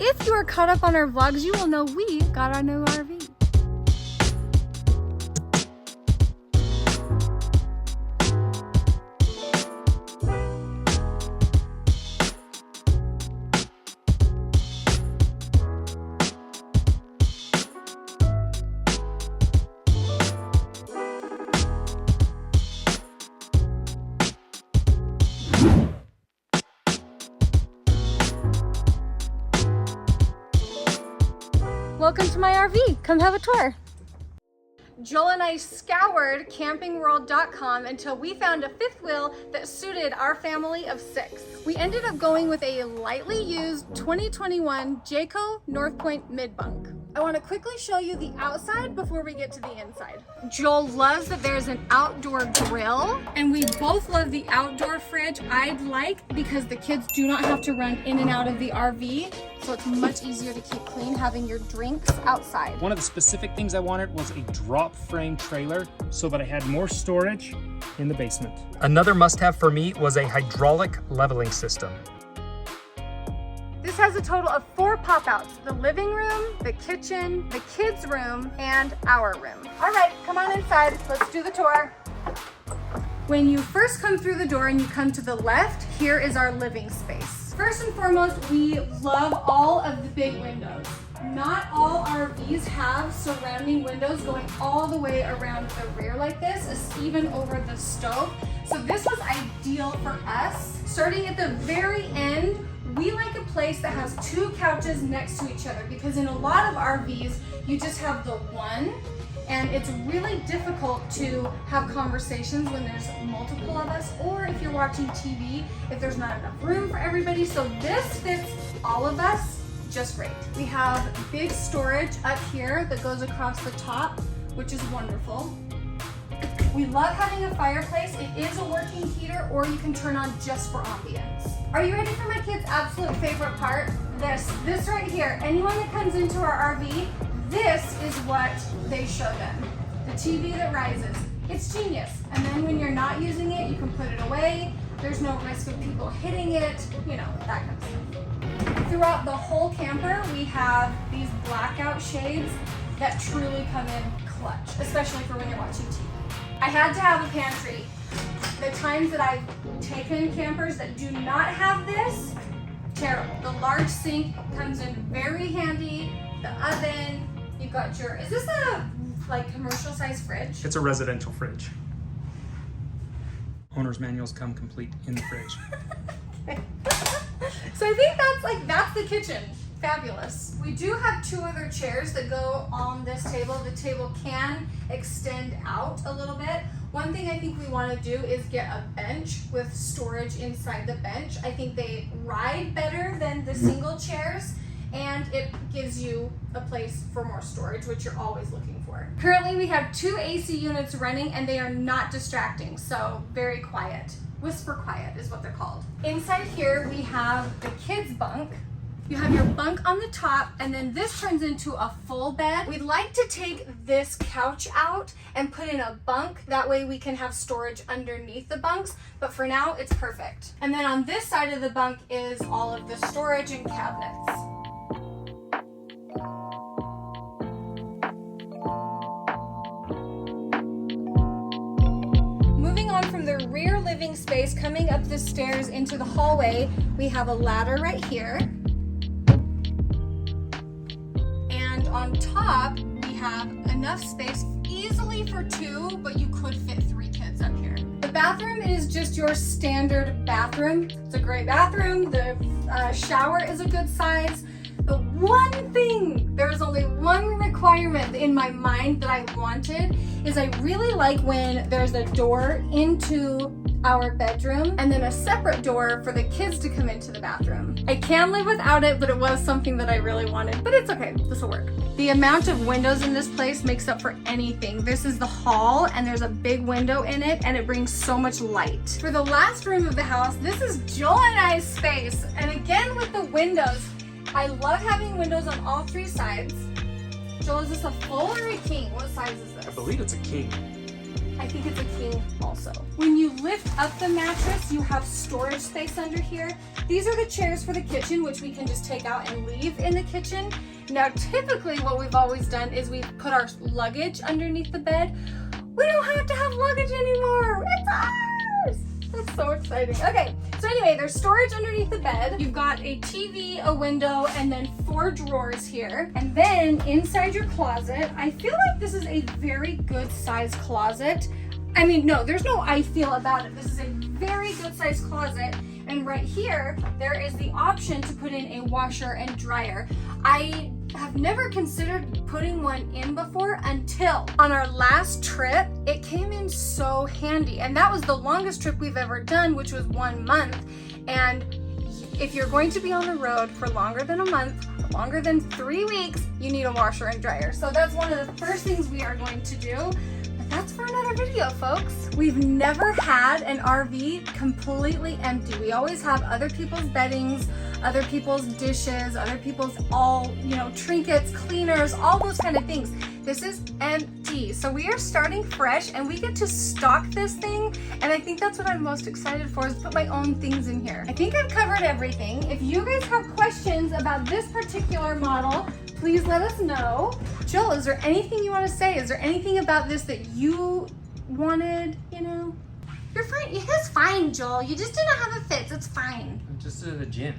if you are caught up on our vlogs, you will know we got our new RV. Welcome to my RV. Come have a tour. Joel and I scoured campingworld.com until we found a fifth wheel that suited our family of 6. We ended up going with a lightly used 2021 Jayco North Point Mid-bunk. I want to quickly show you the outside before we get to the inside. Joel loves that there's an outdoor grill, and we both love the outdoor fridge. I'd like because the kids do not have to run in and out of the RV, so it's much easier to keep clean having your drinks outside. One of the specific things I wanted was a drop frame trailer so that I had more storage in the basement. Another must-have for me was a hydraulic leveling system. This has a total of 4 pop-outs: the living room, the kitchen, the kids' room, and our room. All right, come on inside. Let's do the tour. When you first come through the door and you come to the left, here is our living space. First and foremost, we love all of the big windows. Not all RVs have surrounding windows going all the way around the rear like this, even over the stove. So this was ideal for us. Starting at the very end, we like a place that has 2 couches next to each other, because in a lot of RVs, you just have the one, and it's really difficult to have conversations when there's multiple of us, or if you're watching TV, if there's not enough room for everybody. So this fits all of us just great. We have big storage up here that goes across the top, which is wonderful. We love having a fireplace. It is a working heater, or you can turn on just for ambience. Are you ready for my kids' absolute favorite part? This right here. Anyone that comes into our RV, this is what they show them. The TV that rises. It's genius. And then when you're not using it, you can put it away. There's no risk of people hitting it, you know, that kind of stuff. Throughout the whole camper, we have these blackout shades that truly come in clutch, especially for when you're watching TV. I had to have a pantry. The times that I've taken campers that do not have this, terrible. The large sink comes in very handy. The oven, you've got your, is this a like commercial size fridge? It's a residential fridge. Owner's manuals come complete in the fridge. Okay. So I think that's the kitchen. Fabulous. We do have 2 other chairs that go on this table. The table can extend out a little bit. One thing I think we want to do is get a bench with storage inside the bench. I think they ride better than the single chairs, and it gives you a place for more storage, which you're always looking for. Currently we have 2 AC units running, and they are not distracting, so very quiet. Whisper quiet is what they're called. Inside here we have the kids' bunk. You have your bunk on the top, and then this turns into a full bed. We'd like to take this couch out and put in a bunk. That way we can have storage underneath the bunks, but for now it's perfect. And then on this side of the bunk is all of the storage and cabinets. Moving on from the rear living space, coming up the stairs into the hallway, we have a ladder right here. On top, we have enough space easily for 2, but you could fit 3 kids up here. The bathroom is just your standard bathroom. It's a great bathroom. The shower is a good size. The one thing, there's only one requirement in my mind that I wanted, is I really like when there's a door into our bedroom and then a separate door for the kids to come into the bathroom. I can live without it, but it was something that I really wanted, but it's okay, this will work. The amount of windows in this place makes up for anything. This is the hall, and there's a big window in it, and it brings so much light. For the last room of the house, this is Joel and I's space, and again with the windows, I love having windows on all 3 sides. Joel, is this a full or a king? What size is this? I believe it's a king. I think it's a king also. When you lift up the mattress, you have storage space under here. These are the chairs for the kitchen, which we can just take out and leave in the kitchen. Now, typically what we've always done is we put our luggage underneath the bed. We don't have to have luggage anymore. It's ours. That's so exciting. Okay, so anyway, there's storage underneath the bed. You've got a TV, a window, and then 4 drawers here. And then inside your closet, I feel like this is a very good size closet. I mean, no, there's no I feel about it. This is a very good size closet. And right here, there is the option to put in a washer and dryer. I have never considered putting one in before until on our last trip, it came in so handy. And that was the longest trip we've ever done, which was 1 month. And if you're going to be on the road for longer than a month, longer than 3 weeks, you need a washer and dryer. So that's one of the first things we are going to do. That's for another video, folks. We've never had an RV completely empty. We always have other people's beddings, other people's dishes, other people's trinkets, cleaners, all those kind of things. This is empty. So we are starting fresh and we get to stock this thing. And I think that's what I'm most excited for, is put my own things in here. I think I've covered everything. If you guys have questions about this particular model, please let us know. Jill, is there anything you want to say? Is there anything about this that you wanted, You're fine. It is fine, Joel. You just didn't have a fit. It's fine. I'm just at the gym.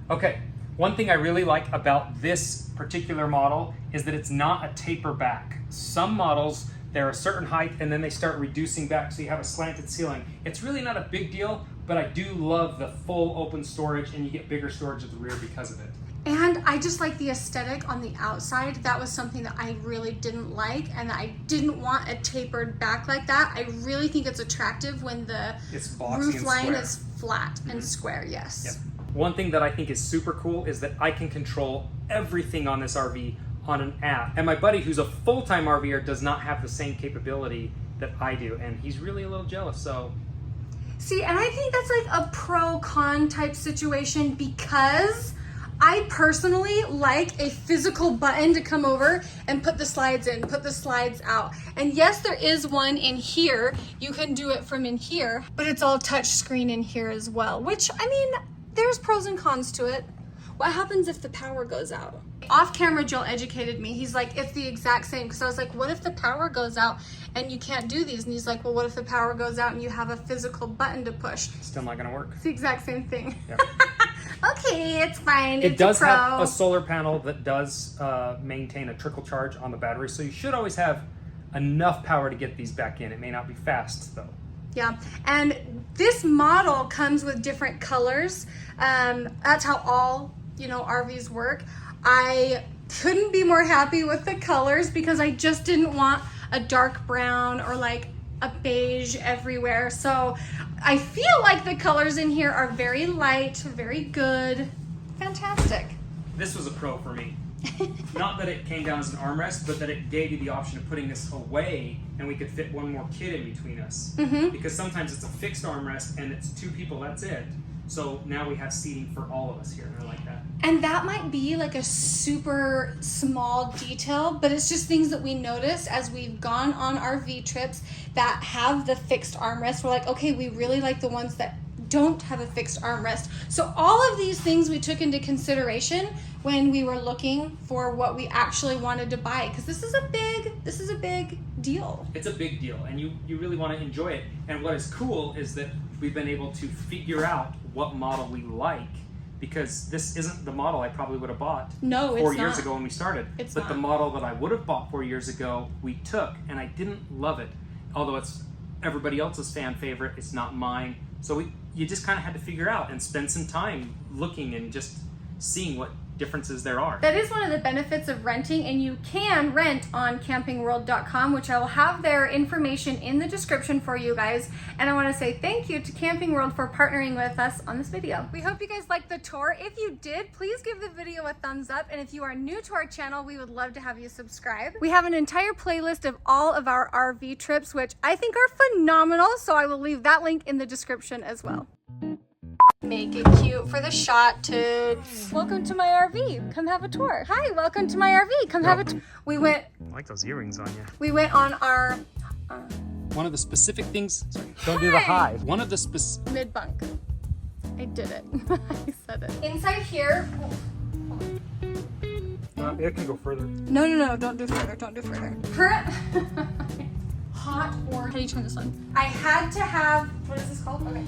Okay, one thing I really like about this particular model is that it's not a taper back. Some models, they're a certain height and then they start reducing back so you have a slanted ceiling. It's really not a big deal, but I do love the full open storage and you get bigger storage at the rear because of it. And I just like the aesthetic on the outside. That was something that I really didn't like, and I didn't want a tapered back like that. I really think it's attractive when the roof line is flat and square, yes. Yep. One thing that I think is super cool is that I can control everything on this RV on an app. And my buddy, who's a full-time RVer, does not have the same capability that I do, and he's really a little jealous, so. See, and I think that's like a pro-con type situation, because I personally like a physical button to come over and put the slides in, put the slides out. And yes, there is one in here. You can do it from in here, but it's all touch screen in here as well, which, I mean, there's pros and cons to it. What happens if the power goes out? Off camera, Joel educated me. He's like, it's the exact same. Because I was like, what if the power goes out and you can't do these? And he's like, well, what if the power goes out and you have a physical button to push? Still not gonna work. It's the exact same thing. Yep. Okay, it's fine. It does have a solar panel that does maintain a trickle charge on the battery, so you should always have enough power to get these back in. It may not be fast though. Yeah, and this model comes with different colors. That's how all RVs work. I couldn't be more happy with the colors because I just didn't want a dark brown or like a beige everywhere. So I feel like the colors in here are very light, very good, fantastic. This was a pro for me. Not that it came down as an armrest, but that it gave you the option of putting this away and we could fit one more kid in between us. Because sometimes it's a fixed armrest and it's 2 people, that's it. So now we have seating for all of us here, and I like that. And that might be like a super small detail, but it's just things that we notice as we've gone on RV trips that have the fixed armrest. We're like, okay, we really like the ones that don't have a fixed armrest. So all of these things we took into consideration when we were looking for what we actually wanted to buy, because this is a big deal. It's a big deal, and you really want to enjoy it. And what is cool is that we've been able to figure out what model we like, because this isn't the model I probably would have bought 4 years ago when we started. But the model that I would have bought 4 years ago, we took, and I didn't love it. Although it's everybody else's fan favorite, it's not mine. So you just kind of had to figure out and spend some time looking and just seeing what differences there are. That is one of the benefits of renting, and you can rent on campingworld.com, which I will have their information in the description for you guys. And I want to say thank you to Camping World for partnering with us on this video. We hope you guys liked the tour. If you did, please give the video a thumbs up. And if you are new to our channel, we would love to have you subscribe. We have an entire playlist of all of our RV trips, which I think are phenomenal. So I will leave that link in the description as well. Make it cute for the shot, Toots. Welcome to my RV. Come have a tour. Hi, welcome to my RV. Come have a tour. I like those earrings on you. We went on our One of the specific things. Sorry, Don't do the high. one of the specific. Mid-bunk. I did it. I said it. Inside here. It can go further. No, don't do further. Don't do further. Hot orange. How do you turn this on? I had to have, what is this called? Okay.